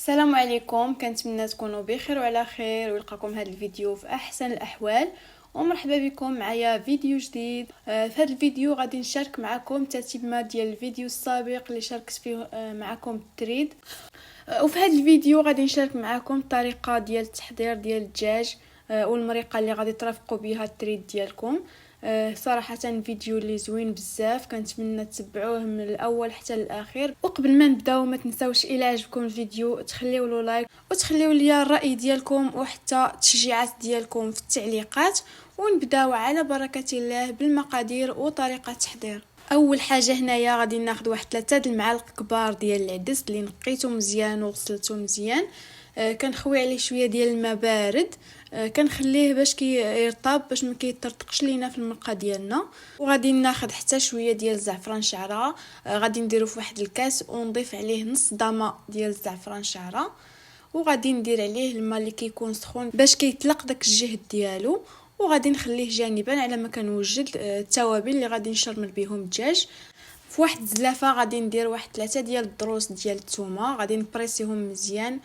السلام عليكم، كنتمنى تكونوا بخير وعلى خير ويلقاكم هذا الفيديو في احسن الاحوال. ومرحبا بكم معايا فيديو جديد. في هذا الفيديو غادي نشارك معكم تتمه ديال الفيديو السابق اللي شاركت فيه معكم التريد. وفي هذا الفيديو غادي نشارك معكم الطريقه ديال التحضير ديال الدجاج والمريقه اللي غادي ترافقوا بها التريد ديالكم. صراحه فيديو اللي زوين بزاف، كنتمنى تتبعوه من الاول حتى للاخير. وقبل ما نبداو ما تنساوش الى عجبكم الفيديو تخليو له لايك وتخليو لي الراي ديالكم وحتى التشجيعات ديالكم في التعليقات. ونبداو على بركه الله بالمقادير وطريقه التحضير. اول حاجه هنايا غادي ناخذ واحد 3 المعالق كبار ديال العدس اللي نقيته مزيان وغسلته مزيان. كنخوي عليه شويه ديال الماء بارد. كنخليه باش كيرطب باش ما كيطرطقش لينا في المرقه ديالنا. وغادي ناخذ حتى شويه ديال الزعفران شعره، غادي نديرو في واحد الكاس ونضيف عليه نص ضامه ديال الزعفران شعره. وغادي ندير عليه الماء اللي كيكون سخون باش كيطلق داك الجهد ديالو. وغادي نخليه جانبا على ما كنوجد التوابل اللي غادي نشرمل بهم الدجاج. في واحد الزلافه غادي ندير واحد 3 ديال الضروس ديال الثومه، غادي نبريسيهم مزيان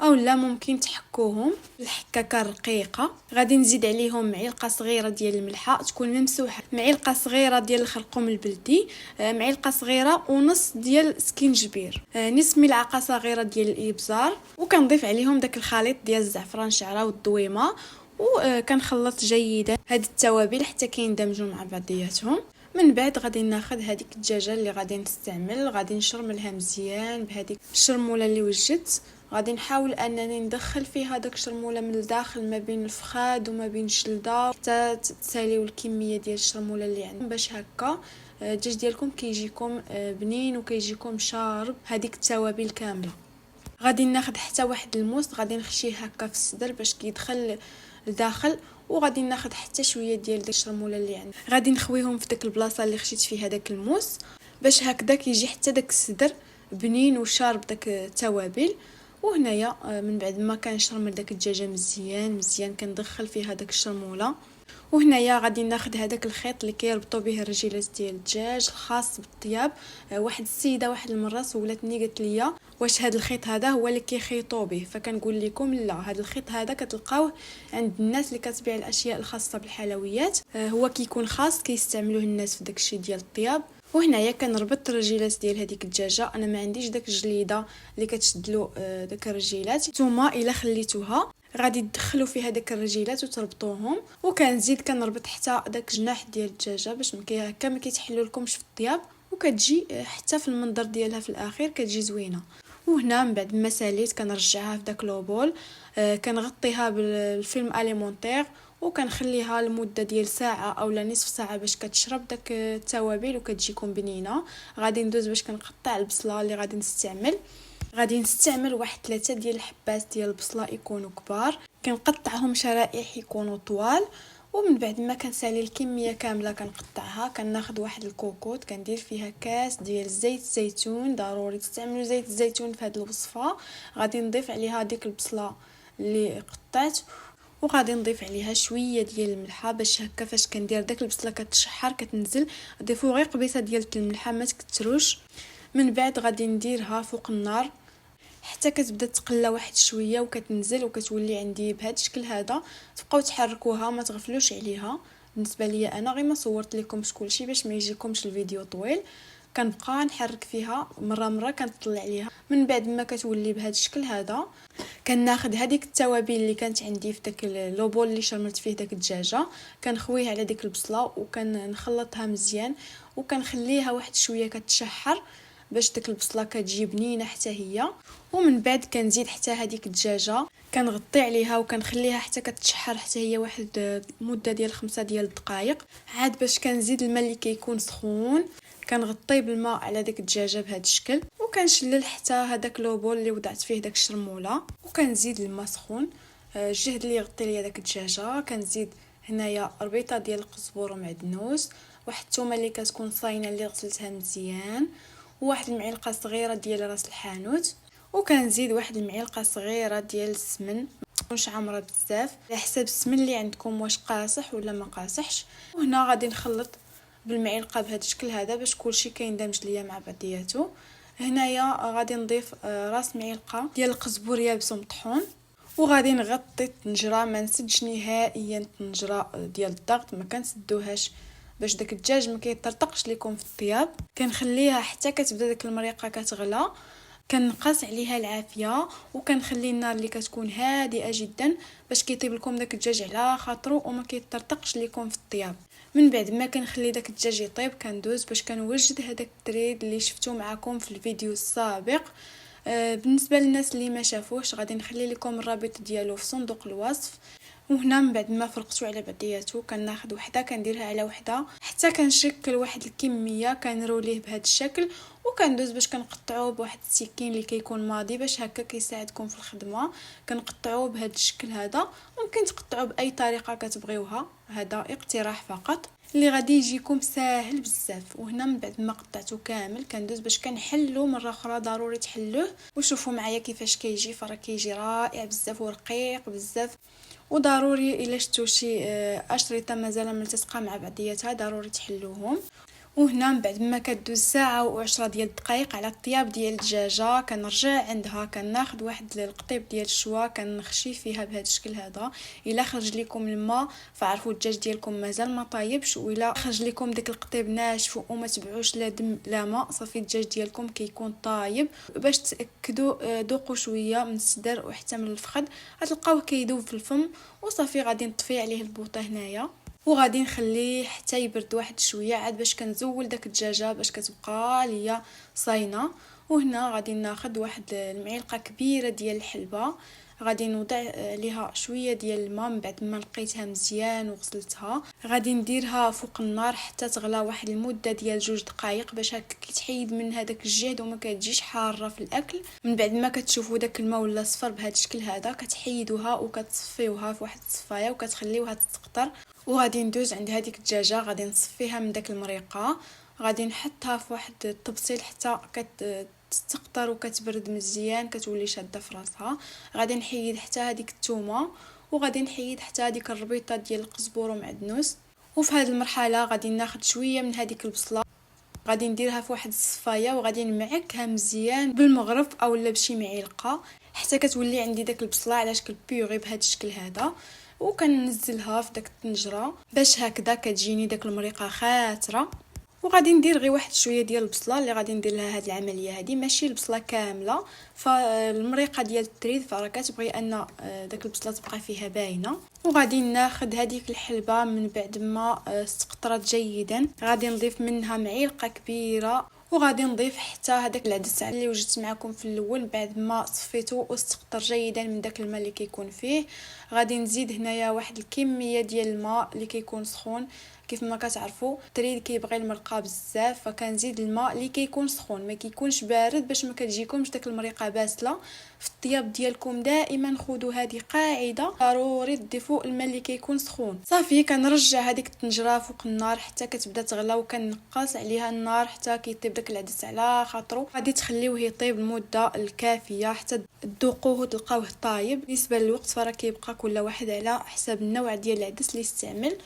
او لا ممكن تحكوهم الحكاكه رقيقه. غادي نزيد عليهم معلقه صغيره ديال الملحه تكون ممسوحه، معلقه صغيره ديال الخرقوم البلدي، معلقه صغيره ونص ديال سكينجبير، نصف ملعقه صغيره ديال الابزار. وكنضيف عليهم داك الخليط ديال الزعفران شعره والضويمه. وكنخلط جيدا هاد التوابل حتى كيندمجوا مع بعضياتهم. من بعد غادي ناخذ هذيك الدجاجه اللي غادي نستعمل، غادي نشرملها مزيان بهذيك الشرموله اللي وجدت. غادي نحاول انني ندخل فيها داك الشرموله من الداخل ما بين الفخاد وما بين الجلده حتى تساليو الكميه ديال الشرموله اللي عندنا، باش هكا الدجاج ديالكم كيجيكم بنين وكيجيكم شارب هذيك التوابل كامله. غادي ناخذ حتى واحد الموس، غادي نخشيه هكا في الصدر باش كيدخل لداخل. وغادي ناخذ حتى شويه ديال داك الشرموله اللي عندي، غادي نخويهم في داك البلاصه اللي خشيت فيها داك الموس باش هكذا كيجي حتى داك الصدر بنين وشارب داك التوابل. وهنايا من بعد ما كنشرمل داك الدجاجه مزيان كندخل فيها داك الشرموله. وهنايا غادي ناخذ هذاك الخيط اللي كيربطوا به الرجيلات ديال الدجاج الخاص بالطياب. واحد السيده واحد المره سولتني قالت لي واش هذا الخيط هذا هو اللي كيخيطوا به، فكنقول لكم لا، هذا الخيط هذا كتلقاوه عند الناس اللي كتبيع الاشياء الخاصه بالحلويات. هو كيكون خاص كيستعملوه الناس في داكشي ديال الطياب. وهنايا كنربط الرجيلات ديال هذيك الدجاجه، انا ما عنديش داك الجليده اللي كتشدلو داك الرجيلات. نتوما الا خليتوها غادي تدخلوا فيها داك الرجيلات وتربطوهم. وكنزيد كنربط حتى داك جناح ديال الدجاجه باش هكا ما كيتحلوا لكمش في الطياب، وكتجي حتى في المنظر ديالها في الاخير كتجي زوينه. وهنا من بعد ما ساليت كنرجعها في داك لوبول، كنغطيها بالفيلم اليمونتير وكنخليها لمده ديال ساعه او لا نصف ساعه باش كتشرب داك التوابل وكتجيكم بنينه. غادي ندوز باش كنقطع البصله اللي غادي نستعمل واحد 3 ديال الحبات ديال البصله يكونوا كبار، كنقطعهم شرائح يكونوا طوال. ومن بعد ما كنسالي الكميه كامله كنقطعها، كناخذ واحد الكوكوط كندير فيها كاس ديال زيت الزيتون. ضروري تستعملوا زيت الزيتون في هذه الوصفه. غادي نضيف عليها ديك البصله اللي قطعت، وغادي نضيف عليها شويه ديال الملحه باش هكا فاش كندير داك البصله كتشحر كتنزل. ضيفوا غير قبيصه ديال الملحه ما تكتروش. من بعد غادي نديرها فوق النار حتى كتبدا تقلى واحد شويه وكتنزل وكتولي عندي بهذا الشكل هذا. تبقاو تحركوها ما تغفلوش عليها. بالنسبه لي انا غير ما صورت لكمش كلشي باش ما يجيكمش الفيديو طويل، كنبقى نحرك فيها مره كنطلع عليها. من بعد ما كتولي بهذا الشكل هذا كناخذ هذيك التوابل اللي كانت عندي في داك اللوبول اللي شرملت فيه داك الدجاجه، كنخويه على ديك البصله وكنخلطها مزيان وكنخليها واحد شويه كتشحر باش ديك البصله كتجي بنينه حتى هي. ومن بعد كنزيد حتى هذيك الدجاجه كنغطي عليها وكنخليها حتى كتشحر حتى هي واحد مده ديال 5 ديال الدقائق عاد باش كنزيد الماء اللي كيكون سخون. كنغطي بالماء على ديك الدجاجه بهذا الشكل وكنشلل حتى هذاك لوبول اللي وضعت فيه داك الشرموله وكنزيد الماء سخون. الجهد اللي يغطي ليا داك الدجاجه كنزيد هنايا ربيطه ديال القزبور ومعدنوس، واحد الثومه اللي كتكون صاينه اللي غسلتها مزيان، وواحد المعلقه صغيره ديال راس الحانوت، وكنزيد واحد المعلقه صغيره ديال السمن مش عامره بزاف على حسب السمن اللي عندكم واش قاصح ولا ما قاصحش. وهنا غادي نخلط بالمعلقه بهذا الشكل هذا باش كلشي كيندمج ليا مع بعضياته. هنايا غادي نضيف راس معلقه ديال القزبور يابس ومطحون، وغادي نغطي الطنجره. ما نسدش نهائيا الطنجره ديال الضغط، ما كنسدوهاش باش داك الدجاج ما كيطرطقش لكم في الطياب. كنخليها حتى كتبدا داك المريقه كتغلى، كنقص عليها العافيه وكنخلي النار اللي كتكون هادئه جدا باش كيطيب لكم داك الدجاج على خاطرو وما كيطرطقش لكم في الطياب. من بعد ما كنخلي داك الدجاج يطيب كندوز باش كنوجد هذاك التريد اللي شفتو معكم في الفيديو السابق. بالنسبه للناس اللي ما شافوش غادي نخلي لكم الرابط ديالو في صندوق الوصف. وهنا من بعد ما فرقتو على بعضياتو كناخذ وحده كنديرها على وحده حتى كنشكل واحد الكميه كنروليه بهذا الشكل، وكندوز باش كنقطعوه بواحد السكين اللي كيكون ماضي باش هكا كيساعدكم في الخدمه. كنقطعوه بهذا الشكل هذا، ممكن تقطعوه باي طريقه كتبغيوها، هذا اقتراح فقط اللي غادي يجيكم ساهل بزاف. وهنا من بعد ما قطعته كامل كندوز باش كنحلو مره اخرى، ضروري تحلوه وشوفوا معايا كيفاش كيجي. فراه كيجي رائع بزاف ورقيق بزاف، وضروري الا شفتوا شي اشرطه مازال ملتصقه مع بعضياتها ضروري تحلوهم. وهنا من بعد ما كدوز ساعه و10 ديال الدقائق على الطياب ديال الدجاجه كنرجع عندها كناخذ واحد القطيب ديال الشوا كنخشي فيها بهذا الشكل هذا. الا خرج لكم الماء فعرفوا الدجاج ديالكم مازال ما طايبش، والا خرج لكم داك القطيب ناشف وما تبعوش لا دم لا ماء صافي الدجاج ديالكم كيكون طايب. باش تاكدوا ذوقوا شويه من الصدر وحتى من الفخذ غتلقاوه كيذوب في الفم وصافي. غادي نطفي عليه البوطه هنايا وغادي نخليه حتى يبرد واحد شويه عاد باش كنزول داك الدجاجه باش كتبقى ليا صاينه. وهنا غادي ناخذ واحد المعلقه كبيره ديال الحلبه، غادي نوضع ليها شويه ديال الماء من بعد ما نقيتها مزيان وغسلتها. غادي نديرها فوق النار حتى تغلى واحد المده ديال 2 دقائق باش هكا كيتحيد من هذاك الجهد وما كتجيش حاره في الاكل. من بعد ما كتشوفوا داك الماء ولا صفر بهذا الشكل هذا كتحيدوها وكتصفيوها في واحد الصفايه وكتخليوها تتقطر. وغادي ندوز عند هذيك الدجاجه غادي نصفيها من داك المريقه، غادي نحطها في واحد الطبسيل حتى تستقطر وكتبرد مزيان كتولي شاده في راسها. غادي نحيد حتى هذيك الثومه وغادي نحيد حتى هذيك الربيطه ديال القزبور ومعدنوس. وفي هذه المرحله غادي ناخذ شويه من هذيك البصله غادي نديرها في واحد الصفايه وغادي نمعكها مزيان بالمغرف اولا بشي معلقه حتى كتولي عندي داك البصله على شكل بيوري بهذا الشكل هذا. وكننزلها في داك الطنجره باش هكذا كتجيني داك المريقه خاتره. وغادي ندير غير واحد شويه ديال البصله اللي غادي ندير لها هذه العمليه هذه ماشي البصله كامله. فالمريقه ديال التريد فراه كتبغي ان داك البصله تبقى فيها باينه. وغادي ناخذ هذيك الحلبه من بعد ما استقطرت جيدا غادي نضيف منها معلقه كبيره وغادي نضيف حتى هذاك العدس اللي وجدت معكم في الاول بعد ما صفيته واستقطر جيدا من داك الماء اللي كيكون فيه. غادي نزيد هنايا واحد الكميه ديال الماء اللي كيكون سخون. كيف ما كتعرفوا التريد كيبغي المرقه بزاف فكنزيد الماء اللي كيكون سخون ما كيكونش بارد باش ما كتجيكمش داك المرقه باسله في الطياب ديالكم. دائما خذوا هذه قاعده ضروري تضيفوا الماء اللي كيكون سخون. صافي كنرجع هذيك الطنجره فوق النار حتى كتبدا تغلى وكنقص عليها النار حتى كيطيب داك العدس على خاطرو. غادي تخليوه يطيب المده الكافيه حتى تذوقوه وتلقاوه طايب. بالنسبه للوقت فراه كيبقى كل واحد على حسب النوع ديال العدس اللي يستعمل.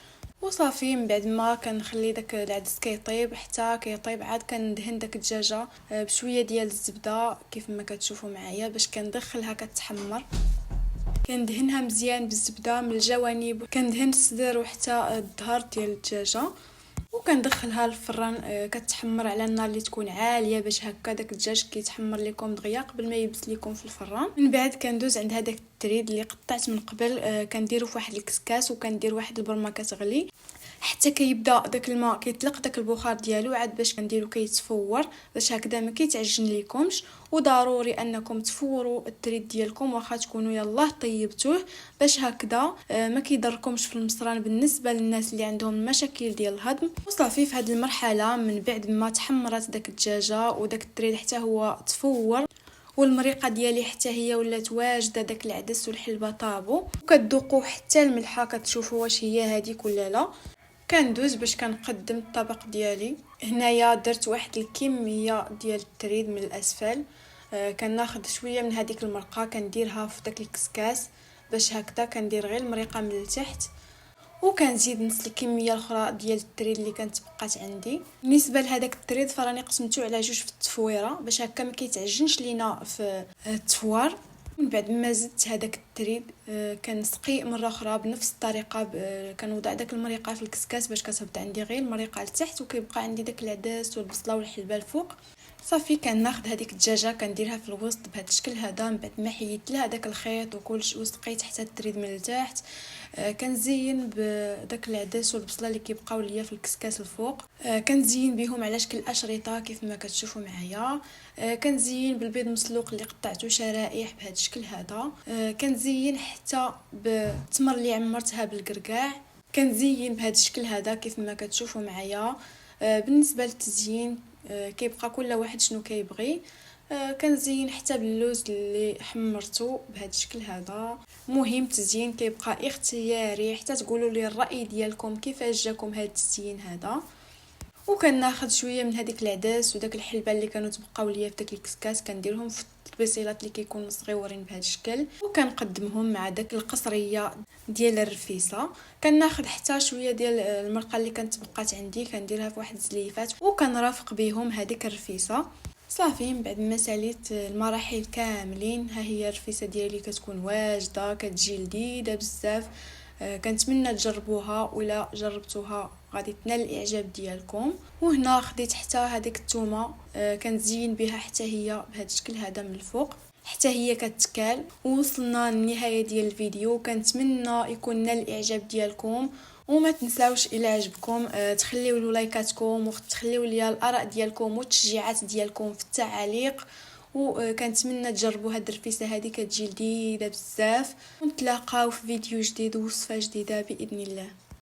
وصافي من بعد ما كنخلي داك العدس كيطيب حتى كيطيب عاد كندهن داك الدجاجه بشويه ديال الزبده كيف ما كتشوفوا معايا باش كندخلها كتحمر. كندهنها مزيان بالزبده من الجوانب كندهن الصدر وحتى الظهر ديال الدجاجه وكندخلها للفران كتحمر على النار اللي تكون عاليه باش هكا داك الدجاج كيتحمر لكم دغيا قبل ما يبس لكم في الفران. من بعد كندوز عند هذاك التريد اللي قطعت من قبل كنديرو في واحد الكسكاس وكندير واحد البرمه كتغلي حتى كيبدا داك الماء كيطلق داك البخار ديالو عاد باش كنديرو كيتفور باش هكذا ما كيتعجن ليكمش. وضروري انكم تفوروا التريد ديالكم واخا تكونوا يلاه طيبتوه باش هكذا ما كيضركمش في المصران بالنسبه للناس اللي عندهم مشاكل ديال الهضم. وصافي في هذه المرحله من بعد ما تحمرت داك الدجاجه وداك التريد حتى هو تفور والمريقه ديالي حتى هي ولات واجده داك العدس والحلبه طابو وكتذوقوا حتى الملحه كتشوفوا واش هي هذيك ولا لا. كندوز باش كنقدم الطبق ديالي. هنايا درت واحد الكميه ديال التريد من الاسفل كناخذ شويه من هذيك المرقه كنديرها في داك الكسكاس باش هكذا كندير غير المريقه من التحت. وكنزيد نص الكميه الاخرى ديال التريد اللي كانت بقات عندي. بالنسبه لهداك التريد فراني قسمته على جوج في التفويره باش هكا ما كيتعجنش لينا في التفوار. من بعد ما زدت هذاك التريد كنسقي مره اخرى بنفس الطريقه. كنوضع داك المريقه في الكسكاس باش كتهبط عندي غير المريقه لتحت وكيبقى عندي داك العدس والبصله والحلبه الفوق. صافي كناخذ هذيك الدجاجه كنديرها في الوسط بهذا الشكل هذا. من بعد ما حيدت لها داك الخيط وكلشي وسقيت حتى التريد من التحت، كنزين بداك العدس والبصله اللي كيبقاو ليا في الكسكاس الفوق. كنزين بهم على شكل اشرطه كيف ما كتشوفوا معايا. كنزين بالبيض مسلوق اللي قطعته شرائح بهذا الشكل هذا. كنزين حتى بالتمر اللي عمرتها بالقرقاع. كنزين بهذا الشكل هذا كيف ما كتشوفوا معايا. بالنسبه للتزيين كيبقى كل واحد شنو كيبغي. كنزين حتى باللوز اللي حمرته بهذا الشكل هذا. مهم التزيين كيبقى اختياري، حتى تقولوا لي الراي ديالكم كيفاش جاكم هذا التزيين هذا. وكناخذ شويه من هذيك العدس وداك الحلبه اللي كانوا تبقاو ليا في داك الكسكاس كنديرهم في البصيلات اللي كيكونوا صغيورين بهذا الشكل وكنقدمهم مع داك القصريه ديال الرفيسه. كناخذ حتى شويه ديال المرقه اللي كانت بقات عندي كنديرها في واحد الزليفات وكنرافق بهم هذيك الرفيسه. صافي من بعد ما ساليت المراحل كاملين ها هي الرفيسه ديالي كتكون واجده كتجي لذيذه بزاف. كنتمنى تجربوها ولا جربتوها غادي تنال الاعجاب ديالكم. وهنا خديت حتى هذيك الثومه كنزين بها حتى هي بهذا الشكل هذا من الفوق حتى هي كتكال. ووصلنا للنهايه ديال الفيديو. كنتمنى يكون نال الاعجاب ديالكم وما تنساوش الى عجبكم تخليوا لي لايكاتكم وتخليوا لي الاراء ديالكم والتشجيعات ديالكم في التعاليق. وكنتمنى تجربوا هاد الرفيسه هذه كتجي لذيذه بزاف. ونتلاقاو في فيديو جديد ووصفه جديده باذن الله.